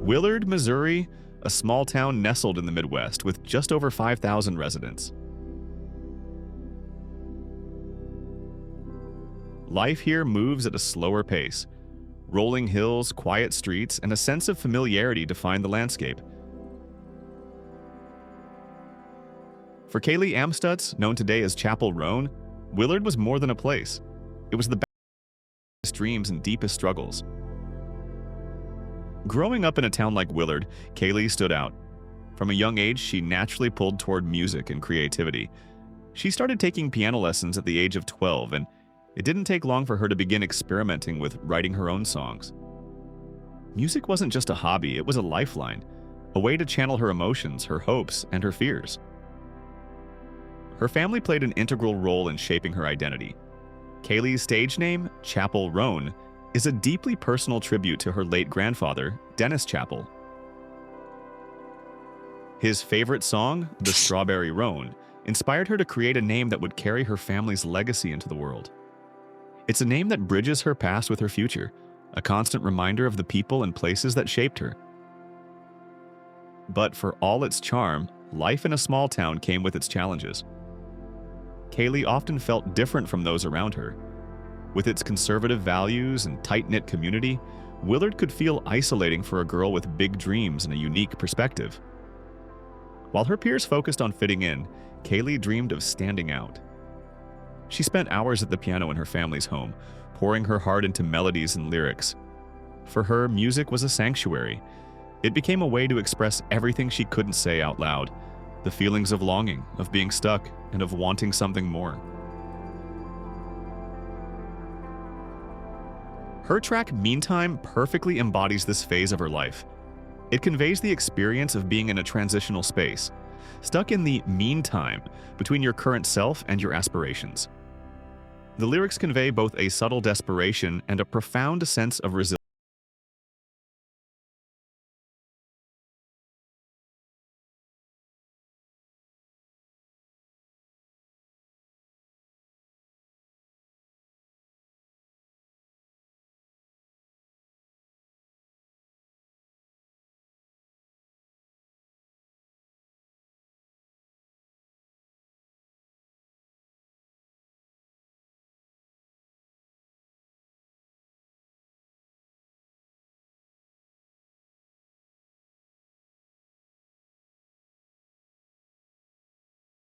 Willard, Missouri, a small town nestled in the Midwest with just over 5,000 residents. Life here moves at a slower pace. Rolling hills, quiet streets, and a sense of familiarity define the landscape. For Kaylee Amstutz, known today as Chappell Roan, Willard was more than a place. It was the best dreams and deepest struggles. Growing up in a town like Willard, Kaylee stood out. From a young age, she naturally pulled toward music and creativity. She started taking piano lessons at the age of 12, and it didn't take long for her to begin experimenting with writing her own songs. Music wasn't just a hobby, it was a lifeline, a way to channel her emotions, her hopes, and her fears. Her family played an integral role in shaping her identity. Kaylee's stage name, Chappell Roan, is a deeply personal tribute to her late grandfather, Dennis Chappell. His favorite song, The Strawberry Roan, inspired her to create a name that would carry her family's legacy into the world. It's a name that bridges her past with her future, a constant reminder of the people and places that shaped her. But for all its charm, life in a small town came with its challenges. Kaylee often felt different from those around her. With its conservative values and tight-knit community, Willard could feel isolating for a girl with big dreams and a unique perspective. While her peers focused on fitting in, Kaylee dreamed of standing out. She spent hours at the piano in her family's home, pouring her heart into melodies and lyrics. For her, music was a sanctuary. It became a way to express everything she couldn't say out loud, the feelings of longing, of being stuck, and of wanting something more. Her track, Meantime, perfectly embodies this phase of her life. It conveys the experience of being in a transitional space, stuck in the meantime between your current self and your aspirations. The lyrics convey both a subtle desperation and a profound sense of resilience.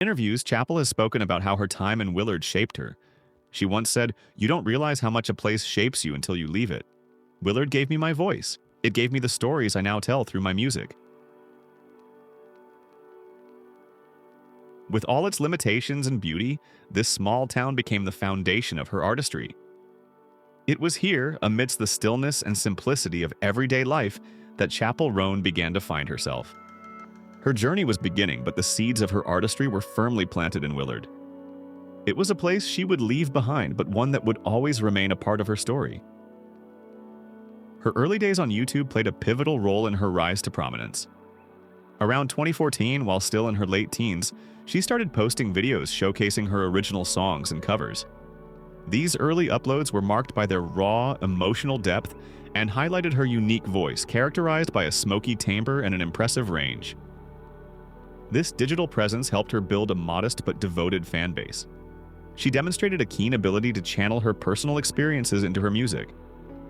In interviews, Chappell has spoken about how her time in Willard shaped her. She once said, "You don't realize how much a place shapes you until you leave it. Willard gave me my voice. It gave me the stories I now tell through my music." With all its limitations and beauty, this small town became the foundation of her artistry. It was here, amidst the stillness and simplicity of everyday life, that Chappell Roan began to find herself. Her journey was beginning, but the seeds of her artistry were firmly planted in Willard. It was a place she would leave behind, but one that would always remain a part of her story. Her early days on YouTube played a pivotal role in her rise to prominence. Around 2014, while still in her late teens, she started posting videos showcasing her original songs and covers. These early uploads were marked by their raw, emotional depth and highlighted her unique voice, characterized by a smoky timbre and an impressive range. This digital presence helped her build a modest but devoted fan base. She demonstrated a keen ability to channel her personal experiences into her music,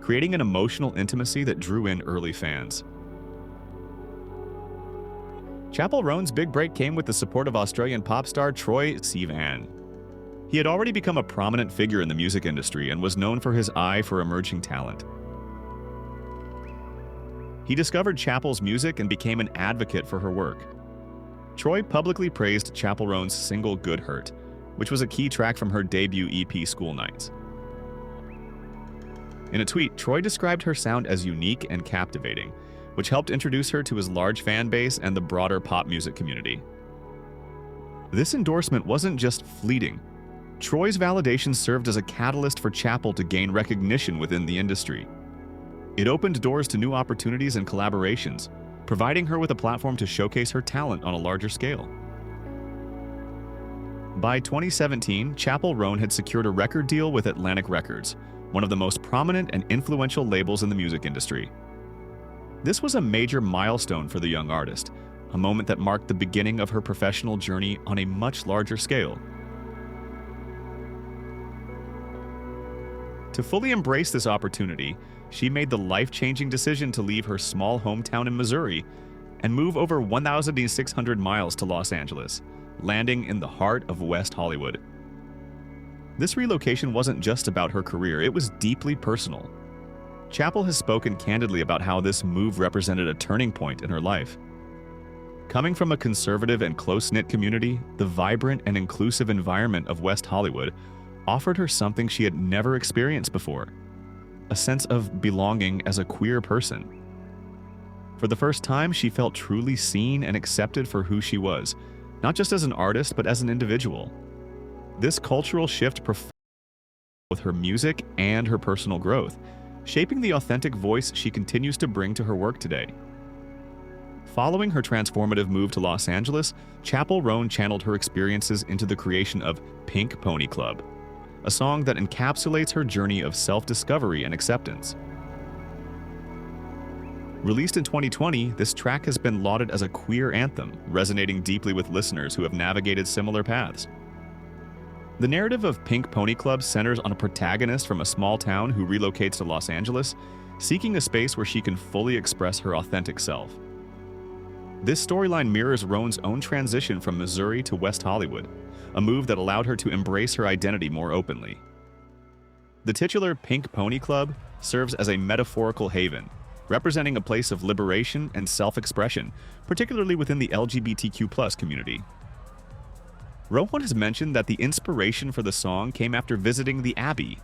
creating an emotional intimacy that drew in early fans. Chappell Roan's big break came with the support of Australian pop star Troye Sivan. He had already become a prominent figure in the music industry and was known for his eye for emerging talent. He discovered Chappell's music and became an advocate for her work. Troye publicly praised Chappell Roan's single Good Hurt, which was a key track from her debut EP School Nights. In a tweet, Troye described her sound as unique and captivating, which helped introduce her to his large fan base and the broader pop music community. This endorsement wasn't just fleeting. Troy's validation served as a catalyst for Chappell to gain recognition within the industry. It opened doors to new opportunities and collaborations, providing her with a platform to showcase her talent on a larger scale. By 2017, Chappell Roan had secured a record deal with Atlantic Records, one of the most prominent and influential labels in the music industry. This was a major milestone for the young artist, a moment that marked the beginning of her professional journey on a much larger scale. To fully embrace this opportunity, she made the life-changing decision to leave her small hometown in Missouri and move over 1,600 miles to Los Angeles, landing in the heart of West Hollywood. This relocation wasn't just about her career, it was deeply personal. Chappell has spoken candidly about how this move represented a turning point in her life. Coming from a conservative and close-knit community, the vibrant and inclusive environment of West Hollywood offered her something she had never experienced before: a sense of belonging as a queer person. For the first time, she felt truly seen and accepted for who she was, not just as an artist, but as an individual. This cultural shift profoundly with her music and her personal growth, shaping the authentic voice she continues to bring to her work today. Following her transformative move to Los Angeles, Chappell Roan channeled her experiences into the creation of Pink Pony Club, a song that encapsulates her journey of self-discovery and acceptance. Released in 2020, this track has been lauded as a queer anthem, resonating deeply with listeners who have navigated similar paths. The narrative of Pink Pony Club centers on a protagonist from a small town who relocates to Los Angeles, seeking a space where she can fully express her authentic self. This storyline mirrors Roan's own transition from Missouri to West Hollywood, a move that allowed her to embrace her identity more openly. The titular Pink Pony Club serves as a metaphorical haven, representing a place of liberation and self-expression, particularly within the LGBTQ+ community. Roan has mentioned that the inspiration for the song came after visiting the Abbey,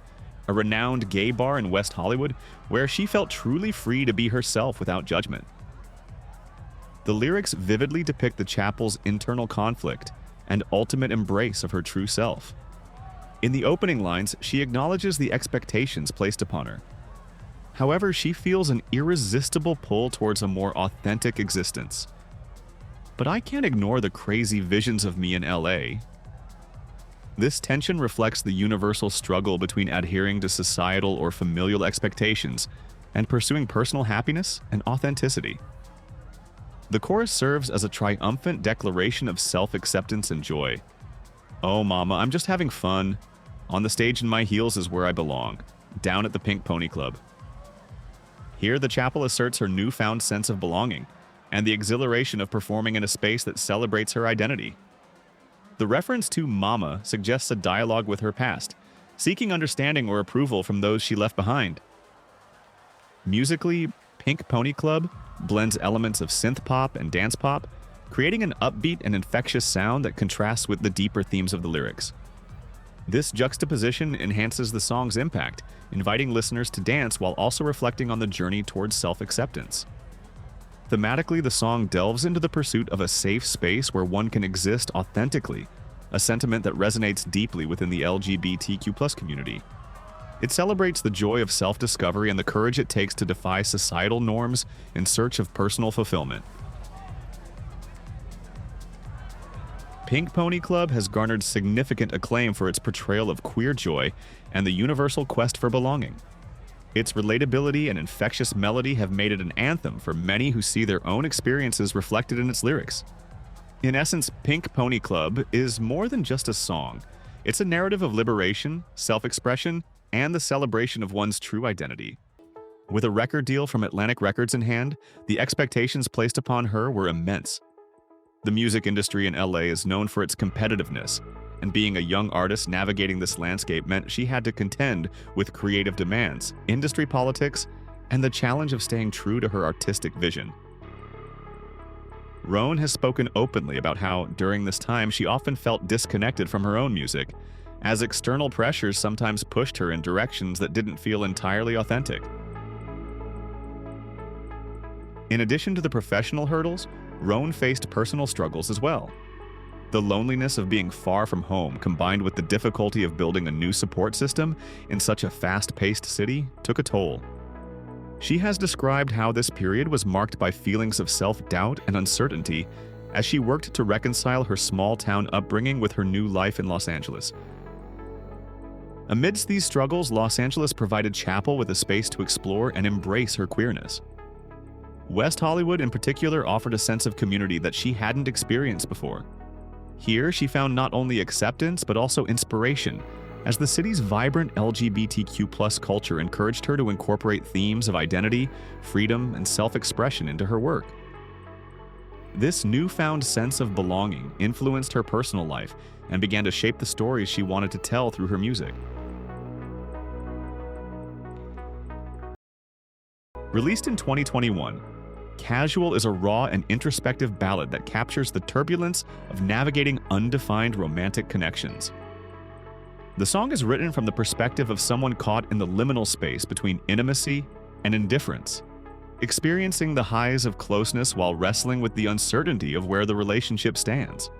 a renowned gay bar in West Hollywood where she felt truly free to be herself without judgment. The lyrics vividly depict the Chappell's internal conflict and ultimate embrace of her true self. In the opening lines, she acknowledges the expectations placed upon her. However, she feels an irresistible pull towards a more authentic existence. But I can't ignore the crazy visions of me in LA. This tension reflects the universal struggle between adhering to societal or familial expectations and pursuing personal happiness and authenticity. The chorus serves as a triumphant declaration of self-acceptance and joy. "Oh mama, I'm just having fun. On the stage in my heels is where I belong, down at the Pink Pony Club." Here, the Chappell asserts her newfound sense of belonging and the exhilaration of performing in a space that celebrates her identity. The reference to mama suggests a dialogue with her past, seeking understanding or approval from those she left behind. Musically, Pink Pony Club blends elements of synth pop and dance pop, creating an upbeat and infectious sound that contrasts with the deeper themes of the lyrics. This juxtaposition enhances the song's impact, inviting listeners to dance while also reflecting on the journey towards self-acceptance. Thematically, the song delves into the pursuit of a safe space where one can exist authentically, a sentiment that resonates deeply within the LGBTQ+ community. It celebrates the joy of self-discovery and the courage it takes to defy societal norms in search of personal fulfillment. Pink Pony Club has garnered significant acclaim for its portrayal of queer joy and the universal quest for belonging. Its relatability and infectious melody have made it an anthem for many who see their own experiences reflected in its lyrics. In essence, Pink Pony Club is more than just a song. It's a narrative of liberation, self-expression, and the celebration of one's true identity. With a record deal from Atlantic Records in hand, the expectations placed upon her were immense. The music industry in LA is known for its competitiveness, and being a young artist navigating this landscape meant she had to contend with creative demands, industry politics, and the challenge of staying true to her artistic vision. Roan has spoken openly about how, during this time, she often felt disconnected from her own music, as external pressures sometimes pushed her in directions that didn't feel entirely authentic. In addition to the professional hurdles, Roan faced personal struggles as well. The loneliness of being far from home, combined with the difficulty of building a new support system in such a fast-paced city, took a toll. She has described how this period was marked by feelings of self-doubt and uncertainty as she worked to reconcile her small-town upbringing with her new life in Los Angeles. Amidst these struggles, Los Angeles provided Chappell with a space to explore and embrace her queerness. West Hollywood in particular offered a sense of community that she hadn't experienced before. Here, she found not only acceptance but also inspiration, as the city's vibrant LGBTQ+ culture encouraged her to incorporate themes of identity, freedom, and self-expression into her work. This newfound sense of belonging influenced her personal life and began to shape the stories she wanted to tell through her music. Released in 2021, Casual is a raw and introspective ballad that captures the turbulence of navigating undefined romantic connections. The song is written from the perspective of someone caught in the liminal space between intimacy and indifference, experiencing the highs of closeness while wrestling with the uncertainty of where the relationship stands.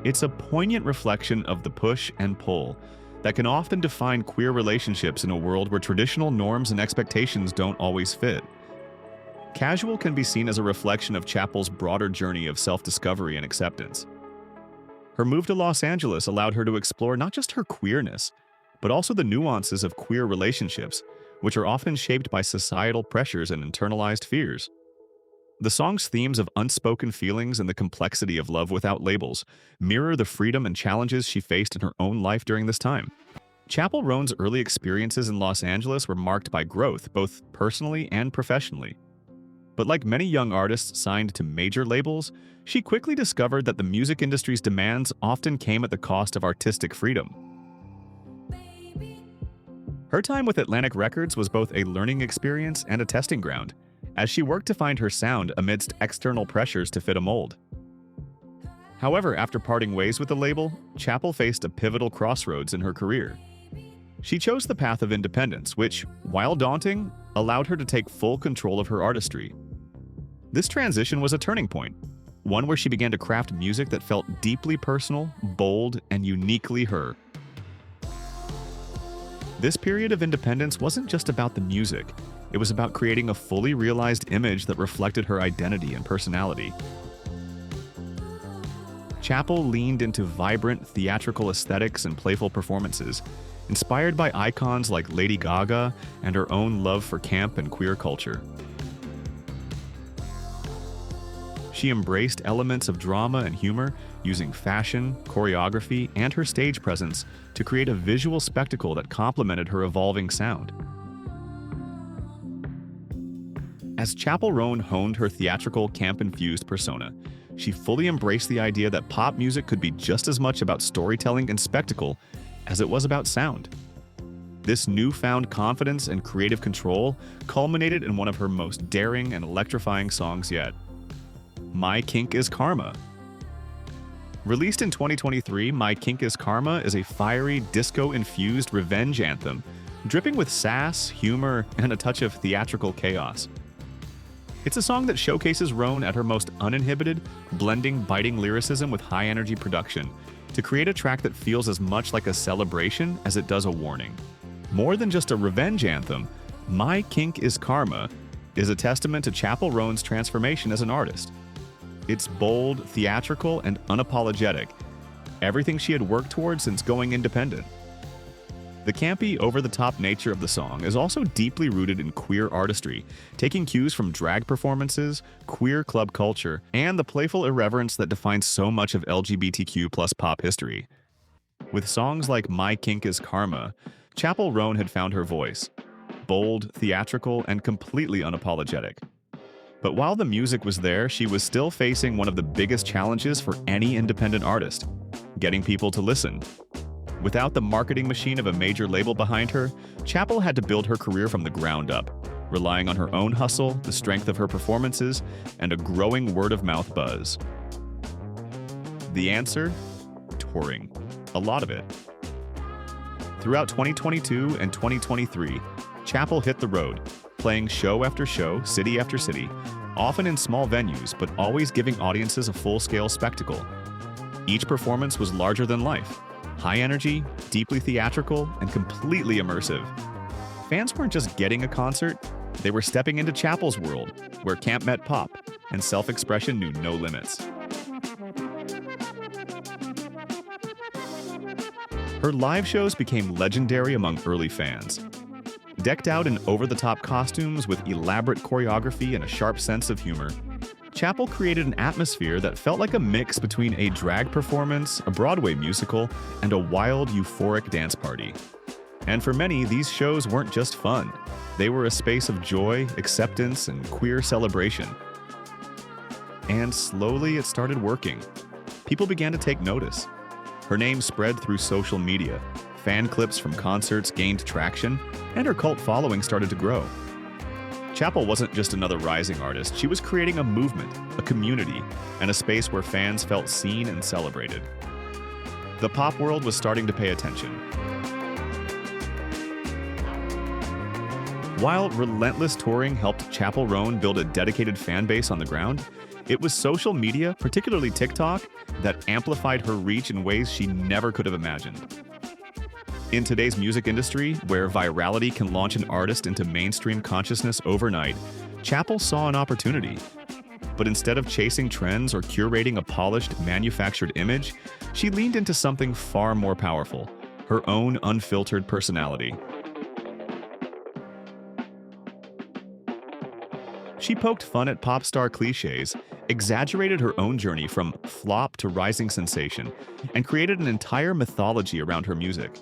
It's a poignant reflection of the push and pull that can often define queer relationships in a world where traditional norms and expectations don't always fit. Casual can be seen as a reflection of Chappell's broader journey of self-discovery and acceptance. Her move to Los Angeles allowed her to explore not just her queerness, but also the nuances of queer relationships, which are often shaped by societal pressures and internalized fears. The song's themes of unspoken feelings and the complexity of love without labels mirror the freedom and challenges she faced in her own life during this time. Chappell Roan's early experiences in Los Angeles were marked by growth, both personally and professionally. But like many young artists signed to major labels, she quickly discovered that the music industry's demands often came at the cost of artistic freedom. Her time with Atlantic Records was both a learning experience and a testing ground, as she worked to find her sound amidst external pressures to fit a mold. However, after parting ways with the label, Chappell faced a pivotal crossroads in her career. She chose the path of independence, which, while daunting, allowed her to take full control of her artistry. This transition was a turning point, one where she began to craft music that felt deeply personal, bold, and uniquely her. This period of independence wasn't just about the music. It was about creating a fully realized image that reflected her identity and personality. Chappell leaned into vibrant theatrical aesthetics and playful performances, inspired by icons like Lady Gaga and her own love for camp and queer culture. She embraced elements of drama and humor, using fashion, choreography, and her stage presence to create a visual spectacle that complemented her evolving sound. As Chappell Roan honed her theatrical, camp-infused persona, she fully embraced the idea that pop music could be just as much about storytelling and spectacle as it was about sound. This newfound confidence and creative control culminated in one of her most daring and electrifying songs yet, My Kink is Karma. Released in 2023, My Kink is Karma is a fiery, disco-infused revenge anthem, dripping with sass, humor, and a touch of theatrical chaos. It's a song that showcases Roan at her most uninhibited, blending biting lyricism with high-energy production to create a track that feels as much like a celebration as it does a warning. More than just a revenge anthem, My Kink is Karma is a testament to Chappell Roan's transformation as an artist. It's bold, theatrical, and unapologetic, everything she had worked toward since going independent. The campy, over-the-top nature of the song is also deeply rooted in queer artistry, taking cues from drag performances, queer club culture, and the playful irreverence that defines so much of LGBTQ+ pop history. With songs like My Kink is Karma, Chappell Roan had found her voice, bold, theatrical, and completely unapologetic. But while the music was there, she was still facing one of the biggest challenges for any independent artist: getting people to listen. Without the marketing machine of a major label behind her, Chappell had to build her career from the ground up, relying on her own hustle, the strength of her performances, and a growing word-of-mouth buzz. The answer? Touring. A lot of it. Throughout 2022 and 2023, Chappell hit the road, playing show after show, city after city, often in small venues, but always giving audiences a full-scale spectacle. Each performance was larger than life, high energy, deeply theatrical, and completely immersive. Fans weren't just getting a concert, they were stepping into Chappell's world, where camp met pop, and self-expression knew no limits. Her live shows became legendary among early fans. Decked out in over-the-top costumes with elaborate choreography and a sharp sense of humor, Chappell created an atmosphere that felt like a mix between a drag performance, a Broadway musical, and a wild, euphoric dance party. And for many, these shows weren't just fun. They were a space of joy, acceptance, and queer celebration. And slowly it started working. People began to take notice. Her name spread through social media, fan clips from concerts gained traction, and her cult following started to grow. Chappell wasn't just another rising artist, she was creating a movement, a community, and a space where fans felt seen and celebrated. The pop world was starting to pay attention. While relentless touring helped Chappell Roan build a dedicated fan base on the ground, it was social media, particularly TikTok, that amplified her reach in ways she never could have imagined. In today's music industry, where virality can launch an artist into mainstream consciousness overnight, Chappell saw an opportunity. But instead of chasing trends or curating a polished, manufactured image, she leaned into something far more powerful: her own unfiltered personality. She poked fun at pop star cliches, exaggerated her own journey from flop to rising sensation, and created an entire mythology around her music.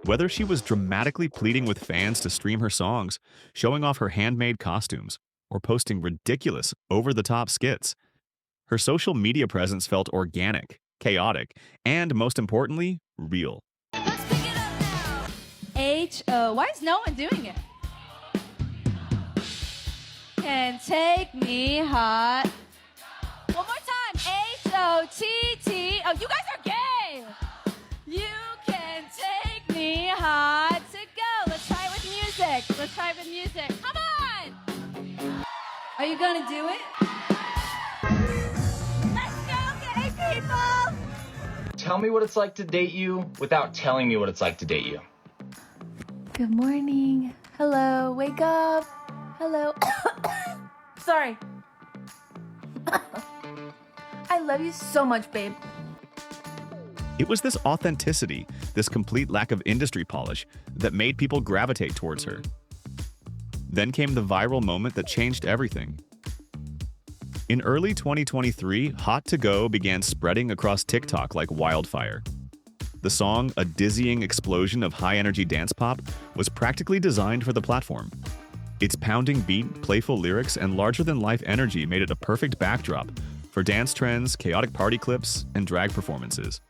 Whether she was dramatically pleading with fans to stream her songs, showing off her handmade costumes, or posting ridiculous, over-the-top skits, her social media presence felt organic, chaotic, and most importantly, real. Let's pick it up now. H-O. Why is no one doing it? Can take me hot. One more time. H-O-T-T. Oh, you guys are gay. You can take me hot to go. Let's try it with music. Let's try it with music. Come on. Are you gonna do it? Let's go, gay people. Tell me what it's like to date you without telling me what it's like to date you. Good morning. Hello. Wake up. Hello. Sorry. I love you so much, babe. It was this authenticity, this complete lack of industry polish, that made people gravitate towards her. Then came the viral moment that changed everything. In early 2023, Hot to Go began spreading across TikTok like wildfire. The song, a dizzying explosion of high-energy dance pop, was practically designed for the platform. Its pounding beat, playful lyrics, and larger-than-life energy made it a perfect backdrop for dance trends, chaotic party clips, and drag performances.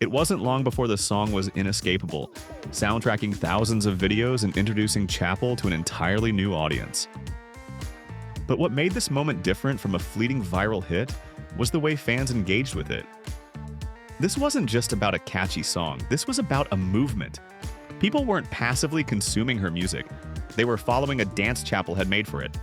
It wasn't long before the song was inescapable, soundtracking thousands of videos and introducing Chappell to an entirely new audience. But what made this moment different from a fleeting viral hit was the way fans engaged with it. This wasn't just about a catchy song, this was about a movement. People weren't passively consuming her music, they were following a dance Chappell had made for it.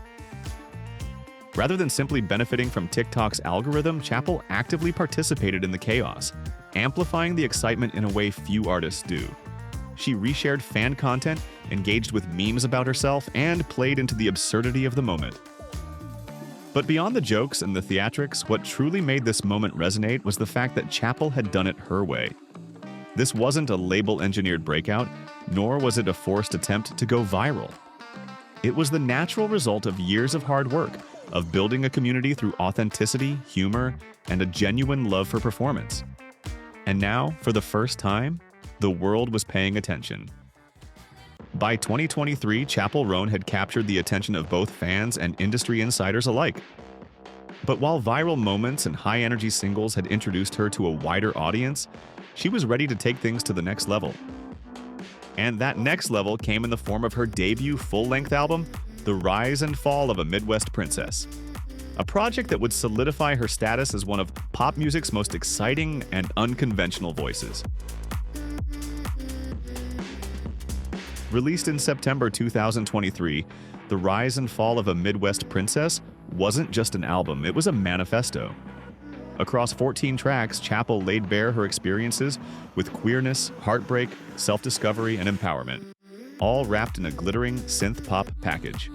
Rather than simply benefiting from TikTok's algorithm, Chappell actively participated in the chaos, amplifying the excitement in a way few artists do. She reshared fan content, engaged with memes about herself, and played into the absurdity of the moment. But beyond the jokes and the theatrics, what truly made this moment resonate was the fact that Chappell had done it her way. This wasn't a label-engineered breakout, nor was it a forced attempt to go viral. It was the natural result of years of hard work, of building a community through authenticity, humor, and a genuine love for performance. And now, for the first time, the world was paying attention. By 2023, Chappell Roan had captured the attention of both fans and industry insiders alike. But while viral moments and high-energy singles had introduced her to a wider audience, she was ready to take things to the next level. And that next level came in the form of her debut full-length album, The Rise and Fall of a Midwest Princess. A project that would solidify her status as one of pop music's most exciting and unconventional voices. Released in September 2023, The Rise and Fall of a Midwest Princess wasn't just an album, it was a manifesto. Across 14 tracks, Chappell laid bare her experiences with queerness, heartbreak, self-discovery, and empowerment, all wrapped in a glittering synth-pop package.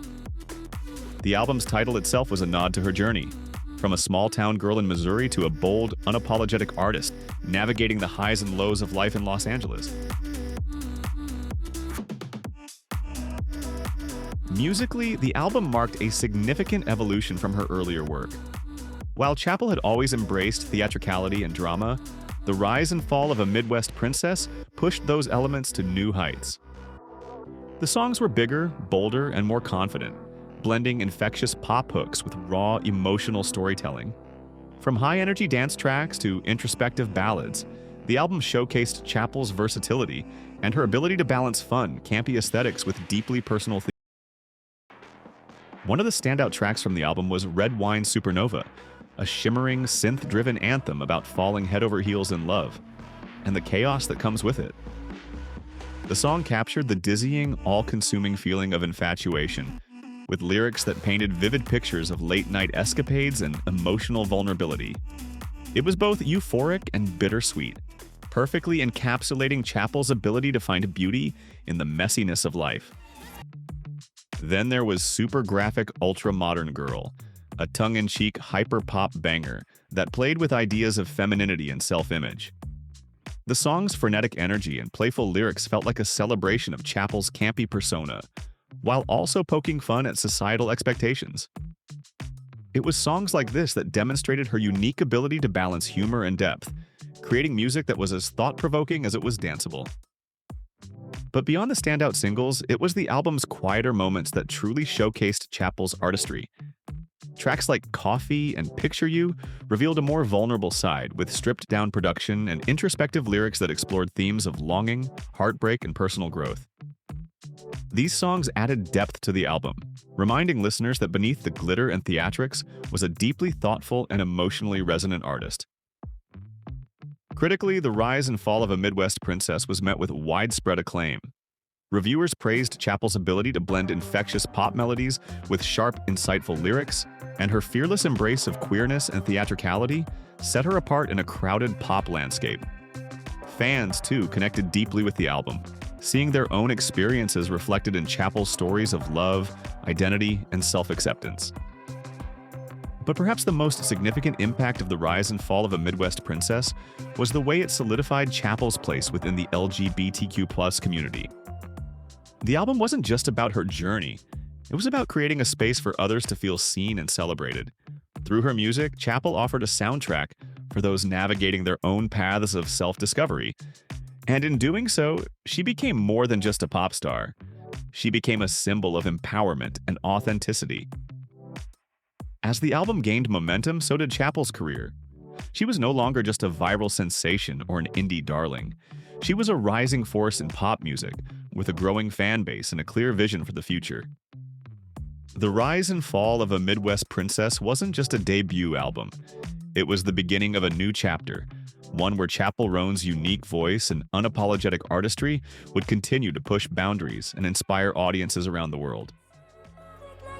The album's title itself was a nod to her journey, from a small-town girl in Missouri to a bold, unapologetic artist navigating the highs and lows of life in Los Angeles. Musically, the album marked a significant evolution from her earlier work. While Chappell had always embraced theatricality and drama, the rise and fall of a Midwest princess pushed those elements to new heights. The songs were bigger, bolder, and more confident, blending infectious pop hooks with raw, emotional storytelling. From high-energy dance tracks to introspective ballads, the album showcased Chappell's versatility and her ability to balance fun, campy aesthetics with deeply personal themes. One of the standout tracks from the album was Red Wine Supernova, a shimmering, synth-driven anthem about falling head over heels in love, and the chaos that comes with it. The song captured the dizzying, all-consuming feeling of infatuation, with lyrics that painted vivid pictures of late-night escapades and emotional vulnerability. It was both euphoric and bittersweet, perfectly encapsulating Chappell's ability to find beauty in the messiness of life. Then there was Super Graphic Ultra Modern Girl, a tongue-in-cheek hyper-pop banger that played with ideas of femininity and self-image. The song's frenetic energy and playful lyrics felt like a celebration of Chappell's campy persona, while also poking fun at societal expectations. It was songs like this that demonstrated her unique ability to balance humor and depth, creating music that was as thought-provoking as it was danceable. But beyond the standout singles, it was the album's quieter moments that truly showcased Chappell's artistry. Tracks like Coffee and Picture You revealed a more vulnerable side, with stripped-down production and introspective lyrics that explored themes of longing, heartbreak, and personal growth. These songs added depth to the album, reminding listeners that beneath the glitter and theatrics was a deeply thoughtful and emotionally resonant artist. Critically, the rise and fall of a Midwest princess was met with widespread acclaim. Reviewers praised Chappell's ability to blend infectious pop melodies with sharp, insightful lyrics, and her fearless embrace of queerness and theatricality set her apart in a crowded pop landscape. Fans, too, connected deeply with the album, seeing their own experiences reflected in Chappell's stories of love, identity, and self-acceptance. But perhaps the most significant impact of the rise and fall of a Midwest princess was the way it solidified Chappell's place within the LGBTQ+ community. The album wasn't just about her journey, it was about creating a space for others to feel seen and celebrated. Through her music, Chappell offered a soundtrack for those navigating their own paths of self-discovery. And in doing so, she became more than just a pop star. She became a symbol of empowerment and authenticity. As the album gained momentum, so did Chappell's career. She was no longer just a viral sensation or an indie darling. She was a rising force in pop music, with a growing fan base and a clear vision for the future. The rise and fall of a Midwest princess wasn't just a debut album. It was the beginning of a new chapter, one where Chappell Roan's unique voice and unapologetic artistry would continue to push boundaries and inspire audiences around the world.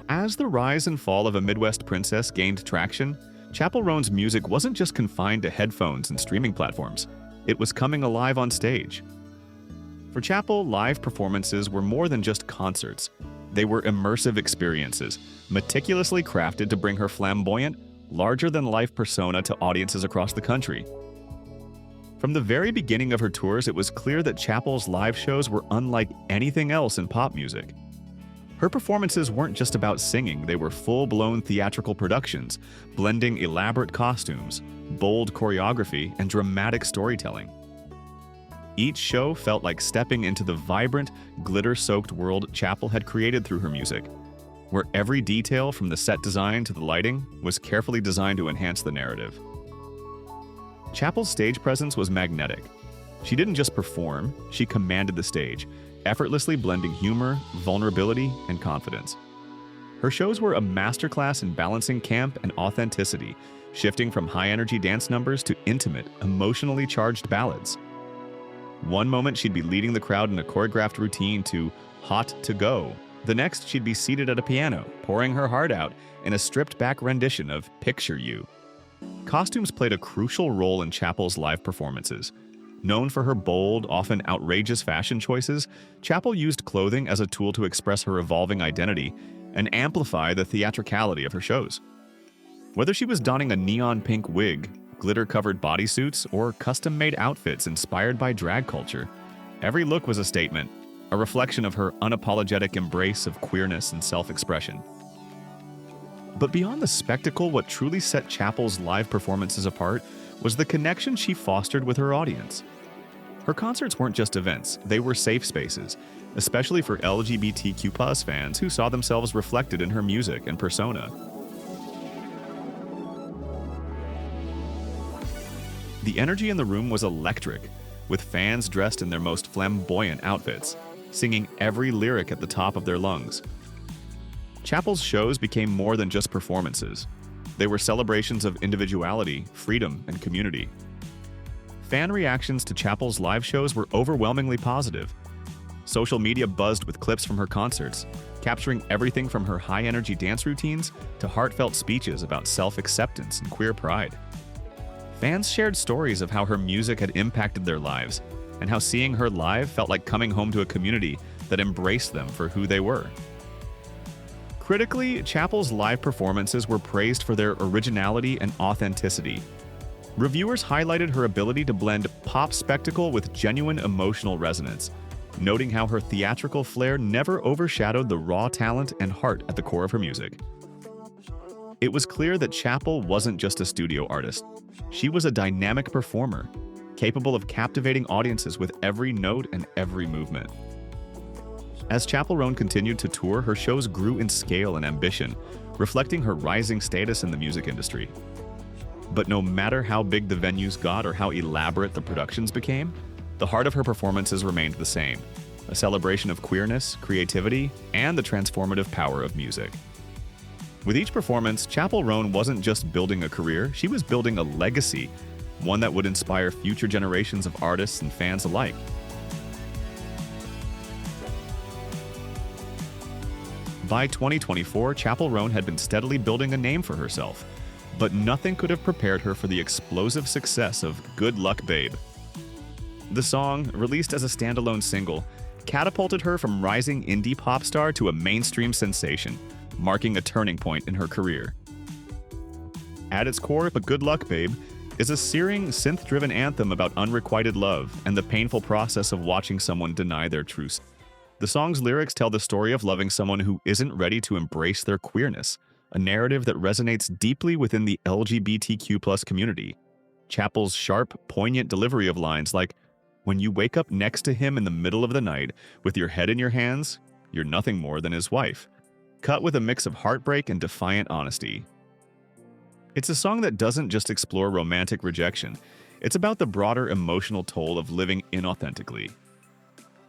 As the rise and fall of a Midwest princess gained traction, Chappell Roan's music wasn't just confined to headphones and streaming platforms. It was coming alive on stage. For Chappell, live performances were more than just concerts. They were immersive experiences, meticulously crafted to bring her flamboyant, larger-than-life persona to audiences across the country. From the very beginning of her tours, it was clear that Chappell's live shows were unlike anything else in pop music. Her performances weren't just about singing, they were full-blown theatrical productions, blending elaborate costumes, bold choreography, and dramatic storytelling. Each show felt like stepping into the vibrant, glitter-soaked world Chappell had created through her music, where every detail from the set design to the lighting was carefully designed to enhance the narrative. Chappell's stage presence was magnetic. She didn't just perform, she commanded the stage, effortlessly blending humor, vulnerability, and confidence. Her shows were a masterclass in balancing camp and authenticity, shifting from high-energy dance numbers to intimate, emotionally charged ballads. One moment she'd be leading the crowd in a choreographed routine to Hot to Go. The next, she'd be seated at a piano, pouring her heart out in a stripped-back rendition of Picture You. Costumes played a crucial role in Chappell's live performances. Known for her bold, often outrageous fashion choices, Chappell used clothing as a tool to express her evolving identity and amplify the theatricality of her shows. Whether she was donning a neon pink wig, glitter-covered bodysuits, or custom-made outfits inspired by drag culture, every look was a statement, a reflection of her unapologetic embrace of queerness and self-expression. But beyond the spectacle, what truly set Chappell's live performances apart was the connection she fostered with her audience. Her concerts weren't just events, they were safe spaces, especially for LGBTQ+ fans who saw themselves reflected in her music and persona. The energy in the room was electric, with fans dressed in their most flamboyant outfits, singing every lyric at the top of their lungs. Chappell's shows became more than just performances. They were celebrations of individuality, freedom, and community. Fan reactions to Chappell's live shows were overwhelmingly positive. Social media buzzed with clips from her concerts, capturing everything from her high-energy dance routines to heartfelt speeches about self-acceptance and queer pride. Fans shared stories of how her music had impacted their lives, and how seeing her live felt like coming home to a community that embraced them for who they were. Critically, Chappell's live performances were praised for their originality and authenticity. Reviewers highlighted her ability to blend pop spectacle with genuine emotional resonance, noting how her theatrical flair never overshadowed the raw talent and heart at the core of her music. It was clear that Chappell wasn't just a studio artist. She was a dynamic performer, capable of captivating audiences with every note and every movement. As Chappell Roan continued to tour, her shows grew in scale and ambition, reflecting her rising status in the music industry. But no matter how big the venues got or how elaborate the productions became, the heart of her performances remained the same: a celebration of queerness, creativity, and the transformative power of music. With each performance, Chappell Roan wasn't just building a career, she was building a legacy, one that would inspire future generations of artists and fans alike. By 2024, Chappell Roan had been steadily building a name for herself, but nothing could have prepared her for the explosive success of Good Luck Babe. The song, released as a standalone single, catapulted her from rising indie pop star to a mainstream sensation, marking a turning point in her career. At its core, The Good Luck Babe is a searing, synth-driven anthem about unrequited love and the painful process of watching someone deny their truth. The song's lyrics tell the story of loving someone who isn't ready to embrace their queerness, a narrative that resonates deeply within the LGBTQ+ community. Chappell's sharp, poignant delivery of lines like, "When you wake up next to him in the middle of the night, with your head in your hands, you're nothing more than his wife," cut with a mix of heartbreak and defiant honesty. It's a song that doesn't just explore romantic rejection, it's about the broader emotional toll of living inauthentically.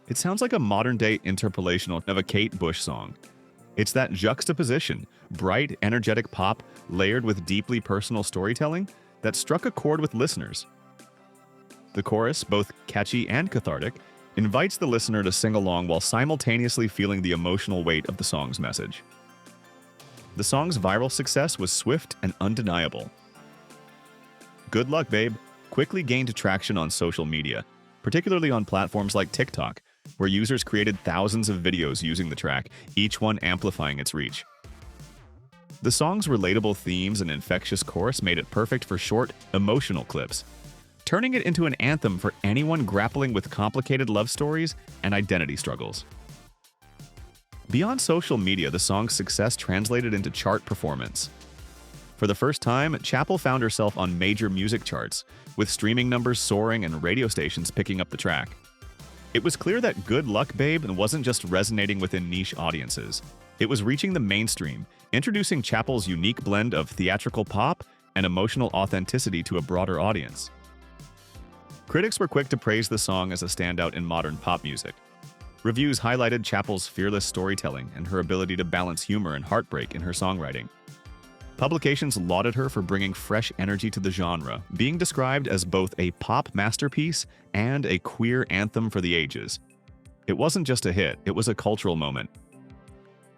It sounds like a modern-day interpolation of a Kate Bush song. It's that juxtaposition, bright, energetic pop layered with deeply personal storytelling, that struck a chord with listeners. The chorus, both catchy and cathartic, invites the listener to sing along while simultaneously feeling the emotional weight of the song's message. The song's viral success was swift and undeniable. Good Luck Babe quickly gained traction on social media, particularly on platforms like TikTok, where users created thousands of videos using the track, each one amplifying its reach. The song's relatable themes and infectious chorus made it perfect for short, emotional clips, turning it into an anthem for anyone grappling with complicated love stories and identity struggles. Beyond social media, the song's success translated into chart performance. For the first time, Chappell found herself on major music charts, with streaming numbers soaring and radio stations picking up the track. It was clear that Good Luck Babe wasn't just resonating within niche audiences. It was reaching the mainstream, introducing Chappell's unique blend of theatrical pop and emotional authenticity to a broader audience. Critics were quick to praise the song as a standout in modern pop music. Reviews highlighted Chappell's fearless storytelling and her ability to balance humor and heartbreak in her songwriting. Publications lauded her for bringing fresh energy to the genre, being described as both a pop masterpiece and a queer anthem for the ages. It wasn't just a hit, it was a cultural moment.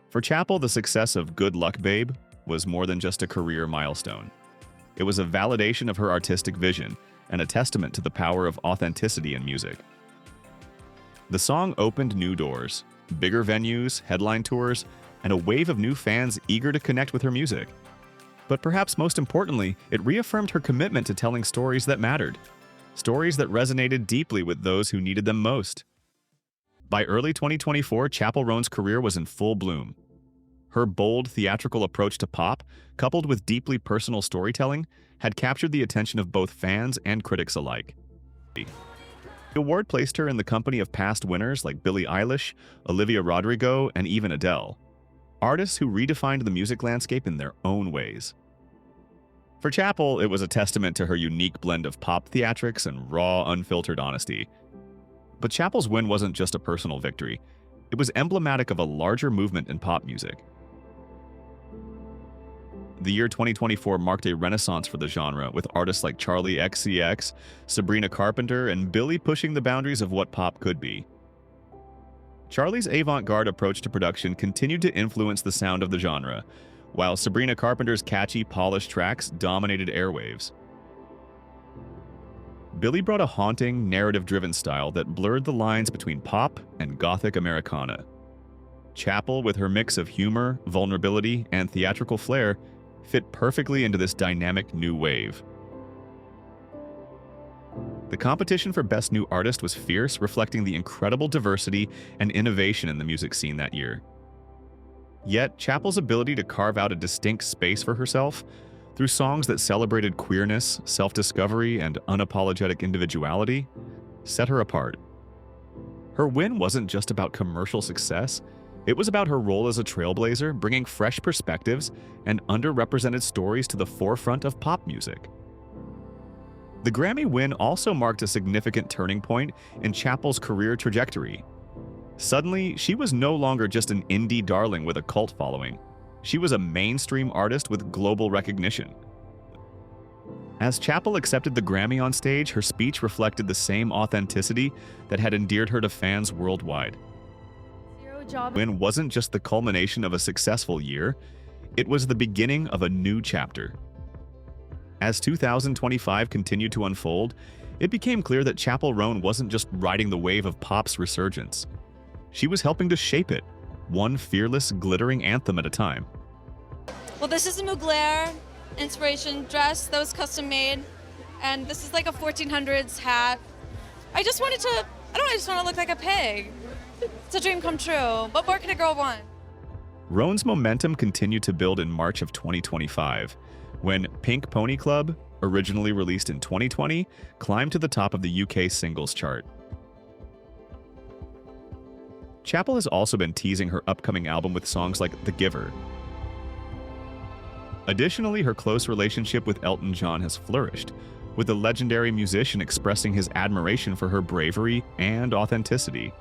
For Chappell, the success of Good Luck Babe was more than just a career milestone. It was a validation of her artistic vision and a testament to the power of authenticity in music. The song opened new doors, bigger venues, headline tours, and a wave of new fans eager to connect with her music. But perhaps most importantly, it reaffirmed her commitment to telling stories that mattered, stories that resonated deeply with those who needed them most. By early 2024, Chappell Roan's career was in full bloom. Her bold, theatrical approach to pop, coupled with deeply personal storytelling, had captured the attention of both fans and critics alike. The award placed her in the company of past winners like Billie Eilish, Olivia Rodrigo, and even Adele, artists who redefined the music landscape in their own ways. For Chappell, it was a testament to her unique blend of pop theatrics and raw, unfiltered honesty. But Chappell's win wasn't just a personal victory. It was emblematic of a larger movement in pop music. The year 2024 marked a renaissance for the genre, with artists like Charli XCX, Sabrina Carpenter, and Billie pushing the boundaries of what pop could be. Charli's avant-garde approach to production continued to influence the sound of the genre, while Sabrina Carpenter's catchy, polished tracks dominated airwaves. Billie brought a haunting, narrative-driven style that blurred the lines between pop and gothic Americana. Chappell, with her mix of humor, vulnerability, and theatrical flair, fit perfectly into this dynamic new wave. The competition for Best New Artist was fierce, reflecting the incredible diversity and innovation in the music scene that year. Yet, Chappell's ability to carve out a distinct space for herself through songs that celebrated queerness, self-discovery, and unapologetic individuality set her apart. Her win wasn't just about commercial success, it was about her role as a trailblazer, bringing fresh perspectives and underrepresented stories to the forefront of pop music. The Grammy win also marked a significant turning point in Chappell's career trajectory. Suddenly, she was no longer just an indie darling with a cult following. She was a mainstream artist with global recognition. As Chappell accepted the Grammy on stage, her speech reflected the same authenticity that had endeared her to fans worldwide. The win wasn't just the culmination of a successful year, it was the beginning of a new chapter. As 2025 continued to unfold, it became clear that Chappell Roan wasn't just riding the wave of pop's resurgence. She was helping to shape it, one fearless, glittering anthem at a time. Well, this is a Mugler inspiration dress that was custom made, and this is like a 1400s hat. I just want to look like a pig. It's a dream come true. What more can a girl want? Roan's momentum continued to build in March of 2025, when Pink Pony Club, originally released in 2020, climbed to the top of the UK singles chart. Chappell has also been teasing her upcoming album with songs like The Giver. Additionally, her close relationship with Elton John has flourished, with the legendary musician expressing his admiration for her bravery and authenticity.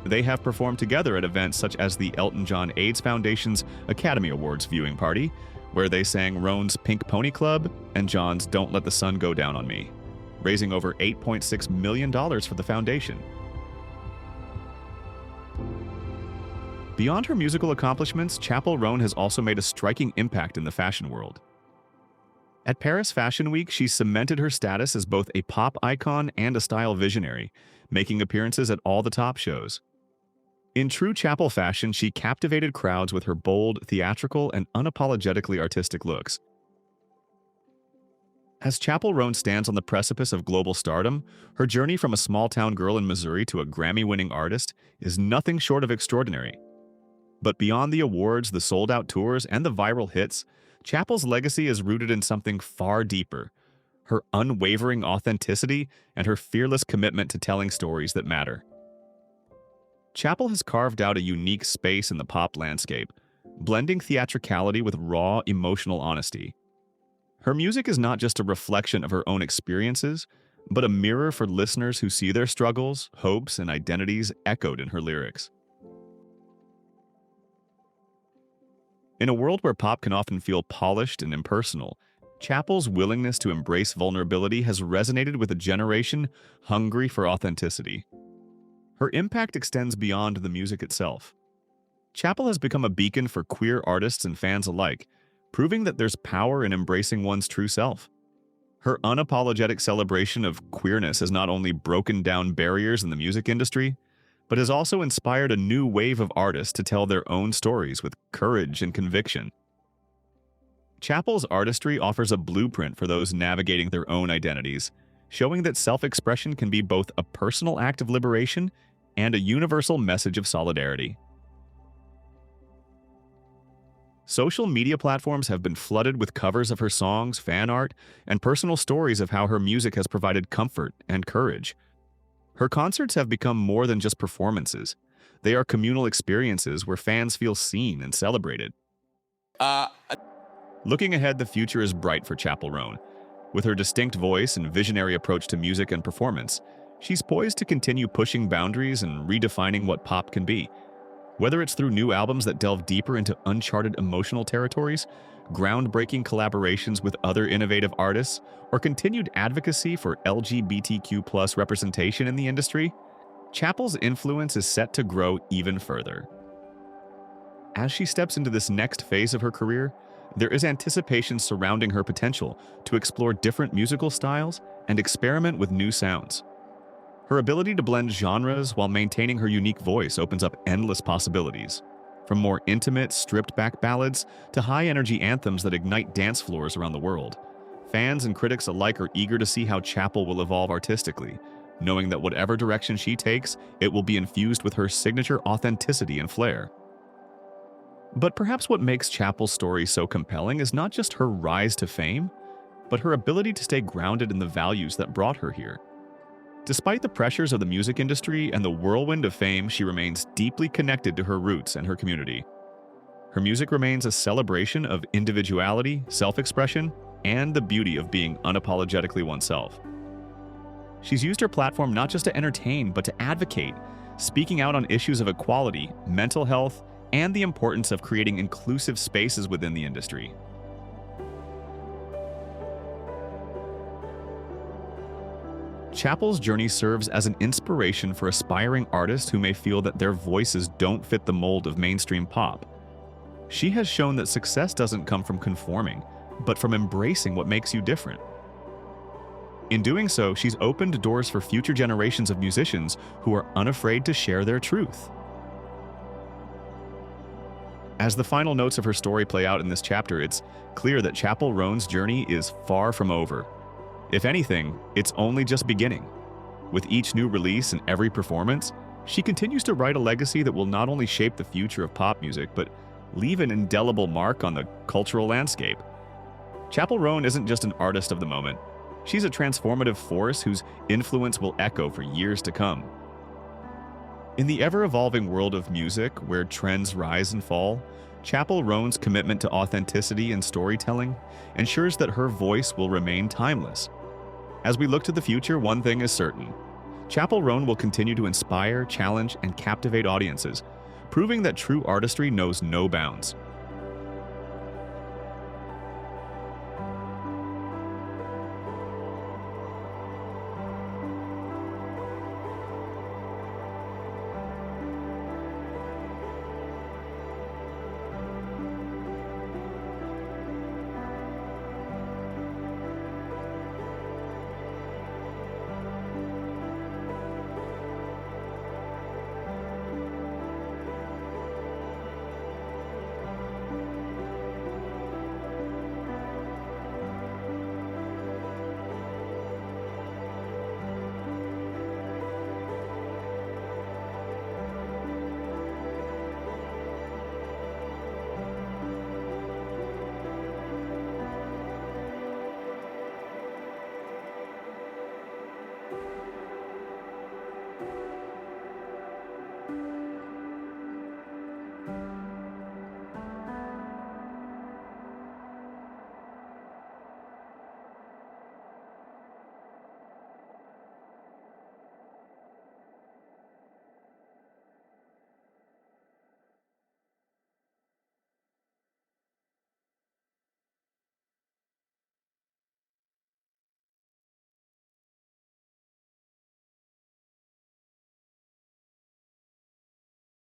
They have performed together at events such as the Elton John AIDS Foundation's Academy Awards viewing party, where they sang Roan's Pink Pony Club and John's Don't Let the Sun Go Down on Me, raising over $8.6 million for the foundation. Beyond her musical accomplishments, Chappell Roan has also made a striking impact in the fashion world. At Paris Fashion Week, she cemented her status as both a pop icon and a style visionary, making appearances at all the top shows. In true Chappell fashion, she captivated crowds with her bold, theatrical, and unapologetically artistic looks. As Chappell Roan stands on the precipice of global stardom, her journey from a small-town girl in Missouri to a Grammy-winning artist is nothing short of extraordinary. But beyond the awards, the sold-out tours, and the viral hits, Chappell's legacy is rooted in something far deeper: her unwavering authenticity and her fearless commitment to telling stories that matter. Chappell has carved out a unique space in the pop landscape, blending theatricality with raw, emotional honesty. Her music is not just a reflection of her own experiences, but a mirror for listeners who see their struggles, hopes, and identities echoed in her lyrics. In a world where pop can often feel polished and impersonal, Chappell's willingness to embrace vulnerability has resonated with a generation hungry for authenticity. Her impact extends beyond the music itself. Chappell has become a beacon for queer artists and fans alike, proving that there's power in embracing one's true self. Her unapologetic celebration of queerness has not only broken down barriers in the music industry, but has also inspired a new wave of artists to tell their own stories with courage and conviction. Chappell's artistry offers a blueprint for those navigating their own identities, showing that self-expression can be both a personal act of liberation and a universal message of solidarity. Social media platforms have been flooded with covers of her songs, fan art, and personal stories of how her music has provided comfort and courage. Her concerts have become more than just performances. They are communal experiences where fans feel seen and celebrated. Looking ahead, the future is bright for Chappell Roan. With her distinct voice and visionary approach to music and performance, she's poised to continue pushing boundaries and redefining what pop can be. Whether it's through new albums that delve deeper into uncharted emotional territories, groundbreaking collaborations with other innovative artists, or continued advocacy for LGBTQ+ representation in the industry, Chappell's influence is set to grow even further. As she steps into this next phase of her career, there is anticipation surrounding her potential to explore different musical styles and experiment with new sounds. Her ability to blend genres while maintaining her unique voice opens up endless possibilities, from more intimate, stripped-back ballads to high-energy anthems that ignite dance floors around the world. Fans and critics alike are eager to see how Chappell will evolve artistically, knowing that whatever direction she takes, it will be infused with her signature authenticity and flair. But perhaps what makes Chappell's story so compelling is not just her rise to fame, but her ability to stay grounded in the values that brought her here. Despite the pressures of the music industry and the whirlwind of fame, she remains deeply connected to her roots and her community. Her music remains a celebration of individuality, self-expression, and the beauty of being unapologetically oneself. She's used her platform not just to entertain, but to advocate, speaking out on issues of equality, mental health, and the importance of creating inclusive spaces within the industry. Chappell's journey serves as an inspiration for aspiring artists who may feel that their voices don't fit the mold of mainstream pop. She has shown that success doesn't come from conforming, but from embracing what makes you different. In doing so, she's opened doors for future generations of musicians who are unafraid to share their truth. As the final notes of her story play out in this chapter, it's clear that Chappell Roan's journey is far from over. If anything, it's only just beginning. With each new release and every performance, she continues to write a legacy that will not only shape the future of pop music, but leave an indelible mark on the cultural landscape. Chappell Roan isn't just an artist of the moment. She's a transformative force whose influence will echo for years to come. In the ever-evolving world of music, where trends rise and fall, Chappell Roan's commitment to authenticity and storytelling ensures that her voice will remain timeless. As we look to the future, one thing is certain. Chappell Roan will continue to inspire, challenge, and captivate audiences, proving that true artistry knows no bounds.